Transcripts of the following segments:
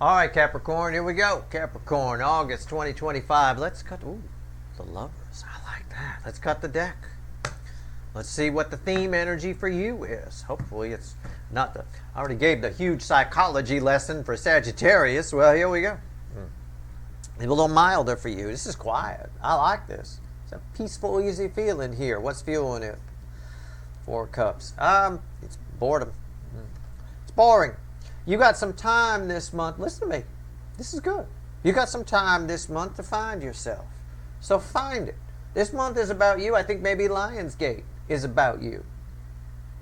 All right, Capricorn, here we go. Capricorn, August 2025. Let's cut. Ooh, the Lovers. I like that. Let's cut the deck. Let's see what the theme energy for you is. Hopefully it's not the... I already gave the huge psychology lesson for Sagittarius. Well, here we go. A little milder for you. This is quiet. I like this. It's a peaceful, easy feeling here. What's fueling it? 4 cups. It's boredom. It's boring. You got some time this month. Listen to me. This is good. You got some time this month to find yourself. So find it. This month is about you. I think maybe Lionsgate is about you.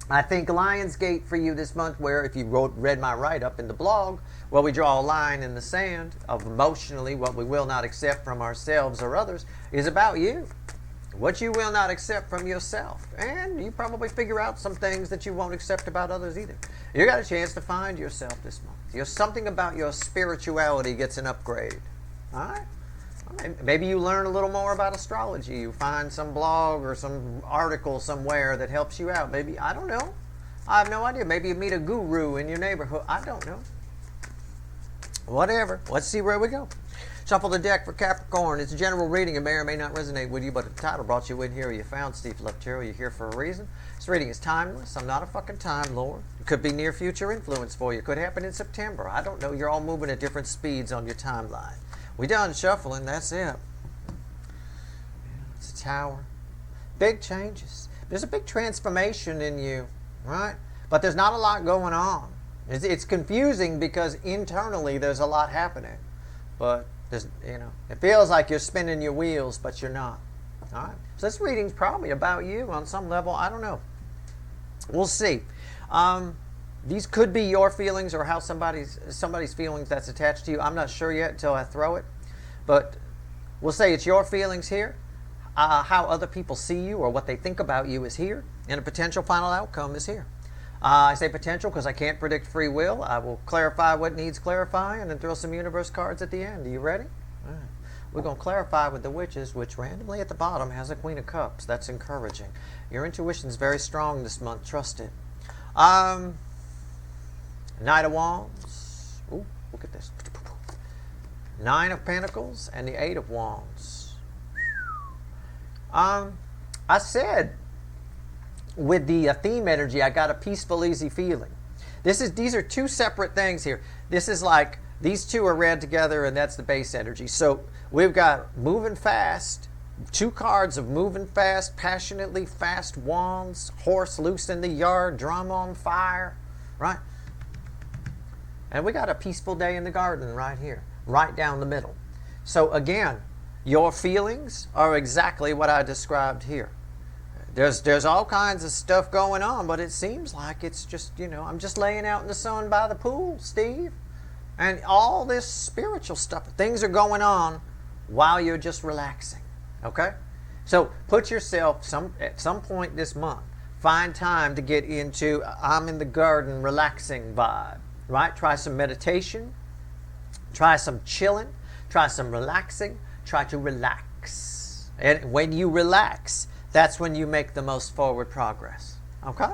I think Lionsgate for you this month, where if you read my write-up in the blog, where we draw a line in the sand of emotionally what we will not accept from ourselves or others, is about you. What you will not accept from yourself. And you probably figure out some things that you won't accept about others either. You got a chance to find yourself this month. Something about your spirituality gets an upgrade. All right? Maybe you learn a little more about astrology. You find some blog or some article somewhere that helps you out. Maybe, I don't know. I have no idea. Maybe you meet a guru in your neighborhood. I don't know. Whatever. Let's see where we go. Shuffle the deck for Capricorn. It's a general reading. It may or may not resonate with you, but the title brought you in here. You found Steve Love Tarot. You're here for a reason. This reading is timeless. I'm not a fucking time lord. It could be near future influence for you. It could happen in September. I don't know. You're all moving at different speeds on your timeline. We done shuffling. That's it. It's a Tower. Big changes. There's a big transformation in you, right? But there's not a lot going on. It's confusing because internally there's a lot happening. But there's, it feels like you're spinning your wheels, but you're not. All right. So this reading's probably about you on some level. I don't know. We'll see. These could be your feelings or how somebody's feelings that's attached to you. I'm not sure yet until I throw it. But we'll say it's your feelings here. How other people see you or what they think about you is here. And a potential final outcome is here. I say potential because I can't predict free will. I will clarify what needs clarifying and then throw some universe cards at the end. Are you ready? All right. We're going to clarify with the Witches, which randomly at the bottom has a Queen of Cups. That's encouraging. Your intuition is very strong this month. Trust it. Knight of Wands. Ooh, look at this. 9 of Pentacles and the 8 of Wands. I said with the theme energy, I got a peaceful, easy feeling. These are 2 separate things here. This is like these 2 are read together, and that's the base energy. So we've got moving fast. 2 cards of moving fast, passionately fast wands, horse loose in the yard, drum on fire, right? And we got a peaceful day in the garden right here, right down the middle. So again, your feelings are exactly what I described here. There's all kinds of stuff going on, but it seems like it's just, I'm just laying out in the sun by the pool, Steve. And all this spiritual stuff, things are going on while you're just relaxing. Okay? So put yourself at some point this month, find time to get into I'm in the garden relaxing vibe. Right? Try some meditation. Try some chilling. Try some relaxing. Try to relax. And when you relax, that's when you make the most forward progress. Okay?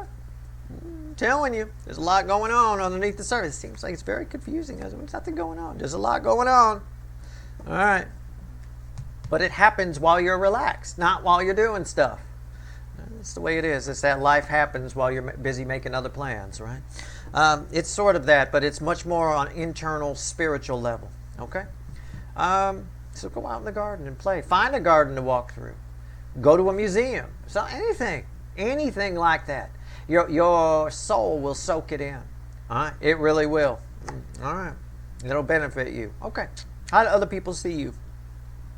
I'm telling you, there's a lot going on underneath the surface. It seems like it's very confusing. There's nothing going on. There's a lot going on. All right. But it happens while you're relaxed, not while you're doing stuff. That's the way it is. It's that life happens while you're busy making other plans, right? It's sort of that, but it's much more on internal spiritual level. Okay? So go out in the garden and play. Find a garden to walk through. Go to a museum. So anything like that. Your soul will soak it in. All right? It really will. All right. It'll benefit you. Okay. How do other people see you?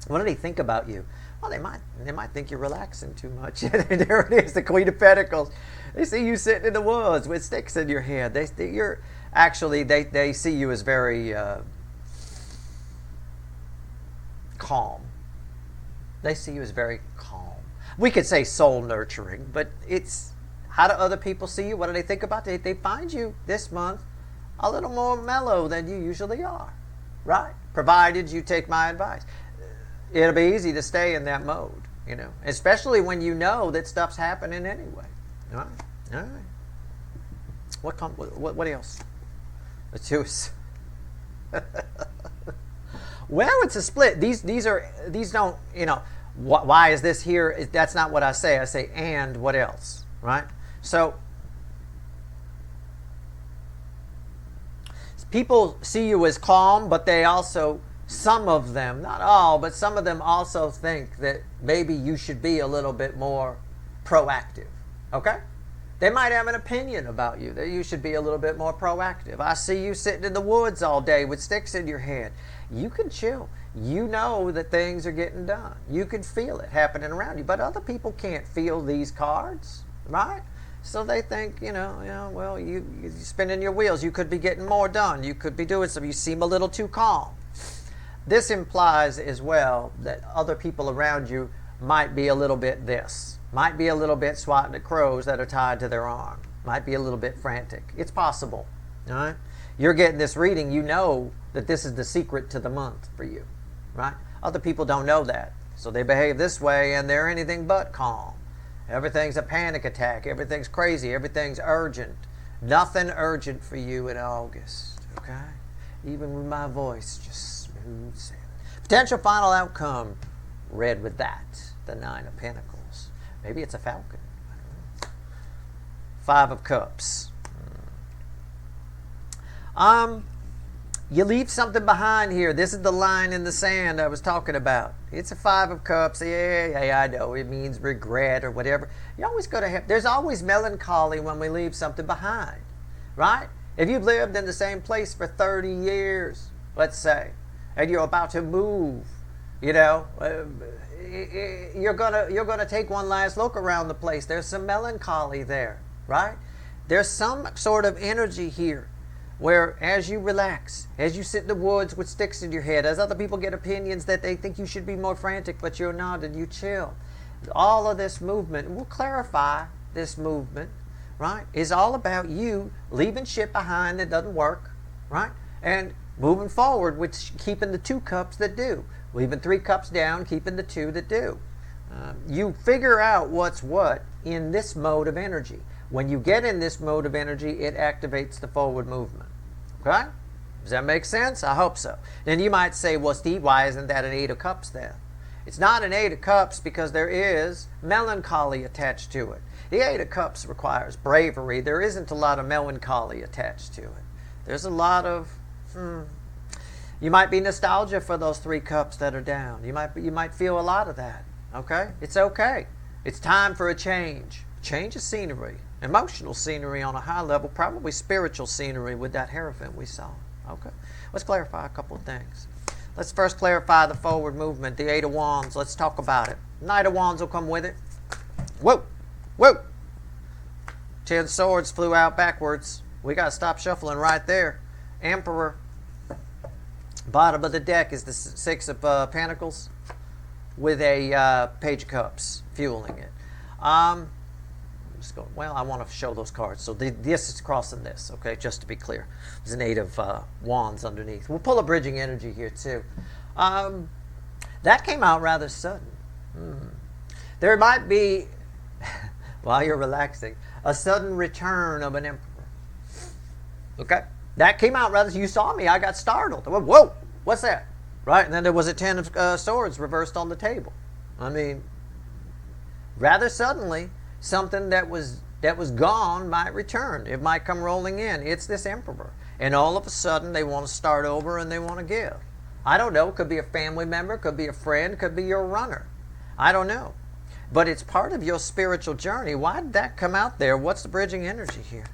What do they think about you? Well, they might think you're relaxing too much. There it is, the Queen of Pentacles. They see you sitting in the woods with sticks in your head. They see you as very calm. They see you as very calm. We could say soul nurturing, but it's how do other people see you? What do they think about you? They find you this month a little more mellow than you usually are, right? Provided you take my advice. It'll be easy to stay in that mode, especially when you know that stuff's happening anyway. All right, all right. What else? Let's do Well, it's a split. These don't, why is this here? That's not what I say. I say, and what else, right? So people see you as calm, but they also, some of them, not all, but some of them also think that maybe you should be a little bit more proactive, okay? They might have an opinion about you, that you should be a little bit more proactive. I see you sitting in the woods all day with sticks in your head. You can chill. You know that things are getting done. You can feel it happening around you. But other people can't feel these cards, right? So they think, well, you're spinning your wheels. You could be getting more done. You could be doing something. You seem a little too calm. This implies as well that other people around you might be a little bit this. Might be a little bit swatting at crows that are tied to their arm. Might be a little bit frantic. It's possible. All right? You're getting this reading. You know that this is the secret to the month for you. Right? Other people don't know that. So they behave this way and they're anything but calm. Everything's a panic attack. Everything's crazy. Everything's urgent. Nothing urgent for you in August. Okay? Even with my voice, just smooth sailing. Potential final outcome. Red with that. The 9 of Pentacles. Maybe it's a falcon. I don't know. 5 of Cups. You leave something behind here. This is the line in the sand I was talking about. It's a 5 of Cups. Yeah, I know. It means regret or whatever. You always got to have. There's always melancholy when we leave something behind, right? If you've lived in the same place for 30 years, let's say, and you're about to move, you're gonna take one last look around the place. There's some melancholy there, right? There's some sort of energy here where as you relax, as you sit in the woods with sticks in your head, as other people get opinions that they think you should be more frantic, but you're not, and you chill. All of this movement, and we'll clarify this movement, right, is all about you leaving shit behind that doesn't work, right, and moving forward with keeping the 2 cups that do. Leaving 3 cups down, keeping the 2 that do. You figure out what's what in this mode of energy. When you get in this mode of energy, it activates the forward movement. Okay? Does that make sense? I hope so. Then you might say, well, Steve, why isn't that an 8 of Cups then? It's not an 8 of Cups because there is melancholy attached to it. The 8 of Cups requires bravery. There isn't a lot of melancholy attached to it. There's a lot of, you might be nostalgia for those 3 cups that are down. You might feel a lot of that. Okay? It's okay. It's time for a change. Change of scenery. Emotional scenery on a high level, probably spiritual scenery with that Hierophant we saw. Okay? Let's clarify a couple of things. Let's first clarify the forward movement, the 8 of Wands. Let's talk about it. Knight of Wands will come with it. Whoa! Whoa! 10 swords flew out backwards. We got to stop shuffling right there. Emperor. Bottom of the deck is the 6 of Pentacles with a Page of Cups fueling it. Well, I want to show those cards. So this is crossing this, okay, just to be clear. There's an 8 of Wands underneath. We'll pull a bridging energy here, too. That came out rather sudden. There might be, while you're relaxing, a sudden return of an emperor. Okay? That came out rather, you saw me, I got startled. I went, whoa, what's that? Right? And then there was a 10 of Swords reversed on the table. I mean, rather suddenly, something that was gone might return. It might come rolling in. It's this emperor. And all of a sudden, they want to start over and they want to give. I don't know. It could be a family member, could be a friend, could be your runner. I don't know. But it's part of your spiritual journey. Why did that come out there? What's the bridging energy here?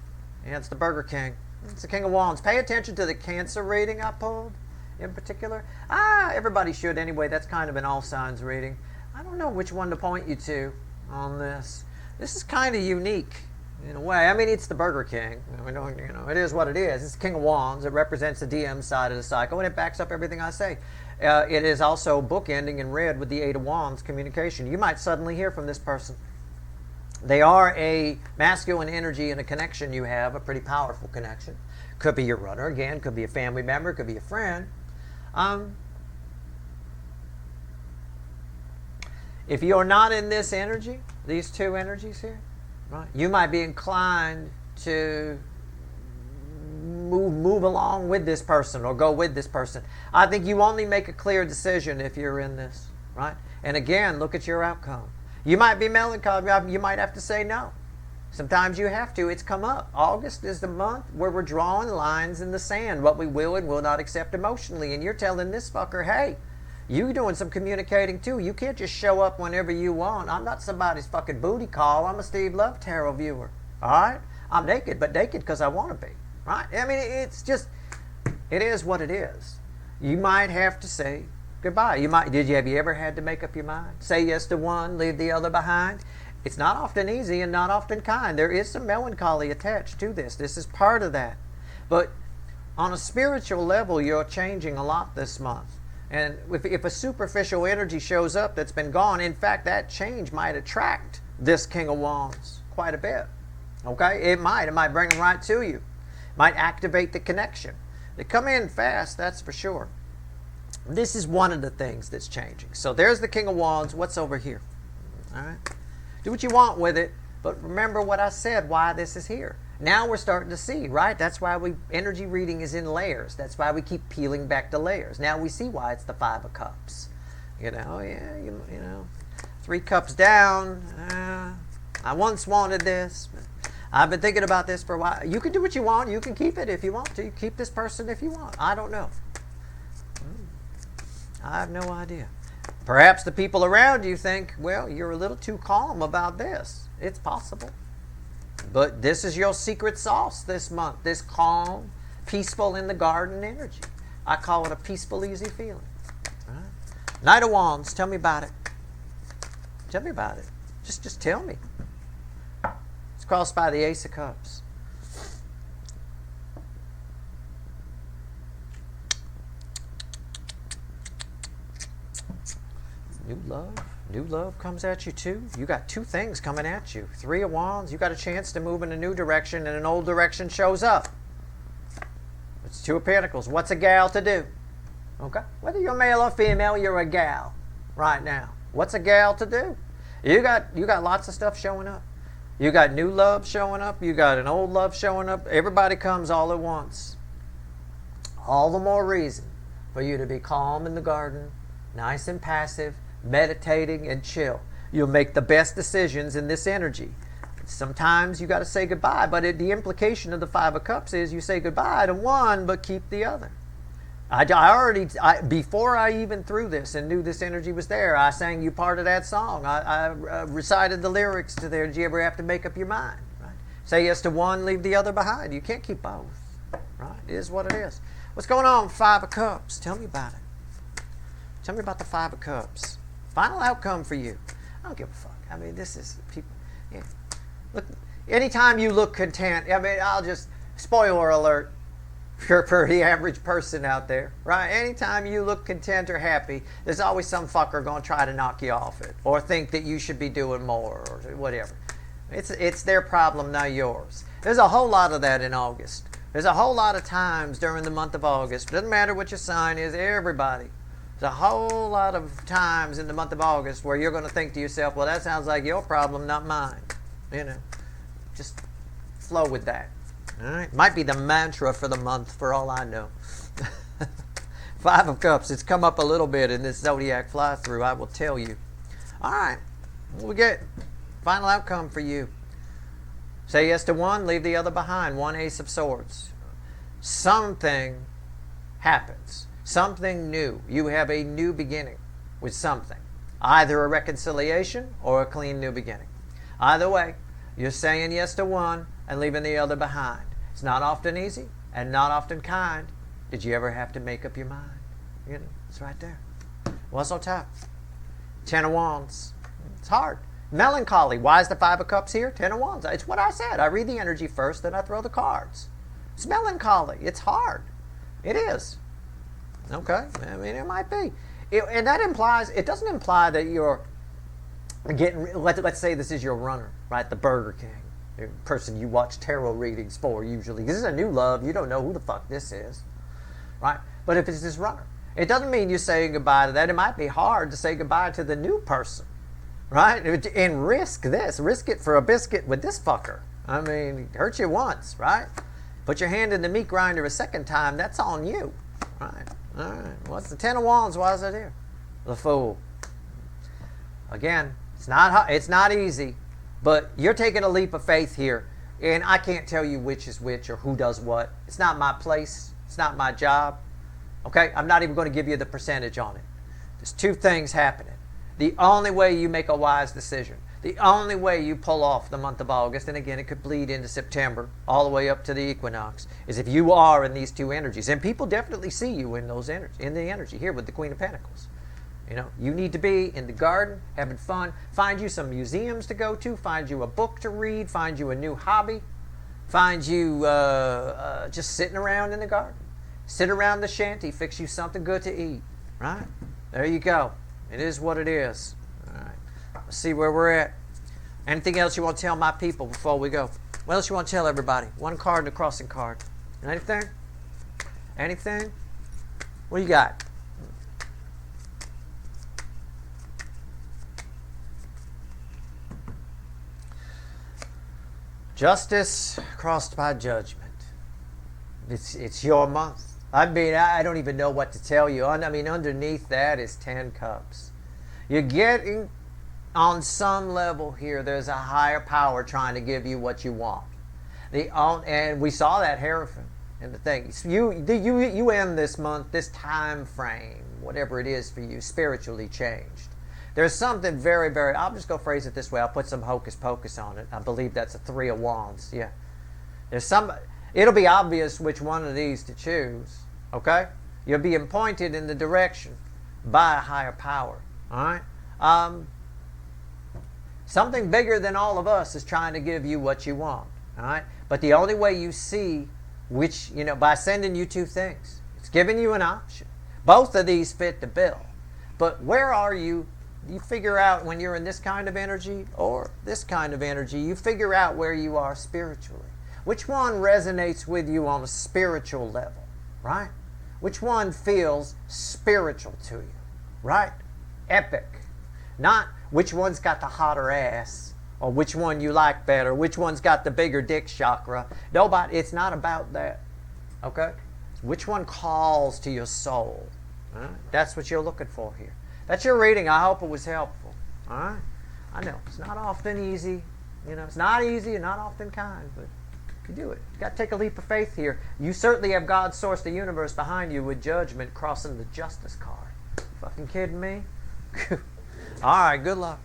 Yeah, it's the Burger King. It's the King of Wands. Pay attention to the Cancer reading I pulled in particular. Everybody should anyway. That's kind of an all signs reading. I don't know which one to point you to on this. This is kind of unique in a way. I mean, it's the Burger King. It is what it is. It's the King of Wands. It represents the DM side of the cycle, and it backs up everything I say. It is also bookending in red with the 8 of Wands, communication. You might suddenly hear from this person. They are a masculine energy and a connection you have, a pretty powerful connection. Could be your runner, again, could be a family member, could be a friend. If you're not in this energy, these 2 energies here, right, you might be inclined to move along with this person or go with this person. I think you only make a clear decision if you're in this, right? And again, look at your outcome. You might be melancholy. You might have to say no. Sometimes you have to. It's come up. August is the month where we're drawing lines in the sand, what we will and will not accept emotionally. And you're telling this fucker, hey, you doing some communicating too. You can't just show up whenever you want. I'm not somebody's fucking booty call. I'm a Steve Love Tarot viewer. All right? I'm naked, but naked because I want to be. Right? I mean, it's just, it is what it is. You might have to say goodbye. Have you ever had to make up your mind? Say yes to one, leave the other behind? It's not often easy and not often kind. There is some melancholy attached to this. This is part of that. But on a spiritual level, you're changing a lot this month. And if a superficial energy shows up that's been gone, in fact, that change might attract this King of Wands quite a bit. Okay? It might bring them right to you. Might activate the connection. They come in fast, that's for sure. This is one of the things that's changing. So there's the King of Wands. What's over here? All right? Do what you want with it, but remember what I said, why this is here. Now we're starting to see, right? That's why energy reading is in layers. That's why we keep peeling back the layers. Now we see why it's the Five of Cups. You know, 3 cups down. I once wanted this. I've been thinking about this for a while. You can do what you want. You can keep it if you want to. You keep this person if you want. I don't know. I have no idea. Perhaps the people around you think, well, you're a little too calm about this. It's possible. But this is your secret sauce this month. This calm, peaceful in the garden energy. I call it a peaceful, easy feeling. Right? Knight of Wands, tell me about it. Tell me about it. Just tell me. It's crossed by the Ace of Cups. New love comes at you too. You got 2 things coming at you. 3 of Wands, you got a chance to move in a new direction and an old direction shows up. It's 2 of Pentacles. What's a gal to do? Okay? Whether you're male or female, you're a gal right now. What's a gal to do? You got lots of stuff showing up. You got new love showing up. You got an old love showing up. Everybody comes all at once. All the more reason for you to be calm in the garden, nice and passive, meditating and chill. You'll make the best decisions in this energy. Sometimes you got to say goodbye, but the implication of the Five of Cups is you say goodbye to one, but keep the other. Before I even threw this and knew this energy was there, I sang you part of that song. I recited the lyrics to there. Did you ever have to make up your mind? Right? Say yes to one, leave the other behind. You can't keep both. Right? It is what it is. What's going on with Five of Cups? Tell me about it. Tell me about the Five of Cups. Final outcome for you. I don't give a fuck. I mean, this is people. Yeah. Look, anytime you look content, I mean, I'll just spoiler alert for the average person out there, right? Anytime you look content or happy, there's always some fucker going to try to knock you off it or think that you should be doing more or whatever. It's their problem, not yours. There's a whole lot of that in August. There's a whole lot of times during the month of August. Doesn't matter what your sign is, everybody. There's a whole lot of times in the month of August where you're going to think to yourself, well, that sounds like your problem, not mine. You know, just flow with that. All right? Might be the mantra for the month for all I know. Five of Cups. It's come up a little bit in this zodiac fly-through, I will tell you. All right. What we get? Final outcome for you. Say yes to one, leave the other behind. 1 Ace of Swords. Something happens. Something new. You have a new beginning with something. Either a reconciliation or a clean new beginning. Either way, you're saying yes to one and leaving the other behind. It's not often easy and not often kind. Did you ever have to make up your mind? You know, it's right there. What's on top? 10 of Wands. It's hard. Melancholy. Why is the 5 of Cups here? 10 of Wands. It's what I said. I read the energy first, then I throw the cards. It's melancholy. It's hard. It is. Okay, I mean, it might be. And that implies, it doesn't imply that you're getting, let's say this is your runner, right? The Burger King, the person you watch tarot readings for usually. This is a new love. You don't know who the fuck this is, right? But if it's this runner, it doesn't mean you're saying goodbye to that. It might be hard to say goodbye to the new person, right? And risk it for a biscuit with this fucker. I mean, hurt you once, right? Put your hand in the meat grinder a second time, that's on you. All right. All right. What's the Ten of Wands? Why is it here? The Fool. Again, it's not easy, but you're taking a leap of faith here. And I can't tell you which is which or who does what. It's not my place. It's not my job. Okay? I'm not even going to give you the percentage on it. There's two things happening. The only way you make a wise decision, the only way you pull off the month of August, and again, it could bleed into September, all the way up to the equinox, is if you are in these two energies. And people definitely see you in those energies, in the energy here with the Queen of Pentacles. You know, you need to be in the garden, having fun. Find you some museums to go to. Find you a book to read. Find you a new hobby. Find you just sitting around in the garden. Sit around the shanty. Fix you something good to eat. Right? There you go. It is what it is. All right. Let's see where we're at. Anything else you want to tell my people before we go? What else you want to tell everybody? One card and a crossing card. Anything? Anything? What do you got? Justice crossed by judgment. It's your month. I mean, I don't even know what to tell you. I mean, underneath that is 10 cups. You're getting, on some level here, there's a higher power trying to give you what you want. And we saw that Hierophant in the thing. You end this month, this time frame, whatever it is for you, spiritually changed. There's something very, very, I'll just go phrase it this way. I'll put some hocus pocus on it. I believe that's a 3 of Wands. Yeah. It'll be obvious which one of these to choose. Okay? You're being pointed in the direction by a higher power. All right? Something bigger than all of us is trying to give you what you want. All right? But the only way you see which, by sending you two things. It's giving you an option. Both of these fit the bill. But where are you? You figure out when you're in this kind of energy or this kind of energy, you figure out where you are spiritually. Which one resonates with you on a spiritual level, right? Which one feels spiritual to you, right? Epic. Not which one's got the hotter ass or which one you like better, which one's got the bigger dick chakra. Nobody, it's not about that, okay? Which one calls to your soul? Right? That's what you're looking for here. That's your reading. I hope it was helpful. All right? I know it's not often easy. It's not easy and not often kind, but you do it. You got to take a leap of faith here. You certainly have God's source, the universe, behind you with judgment crossing the justice card. You fucking kidding me? All right, good luck.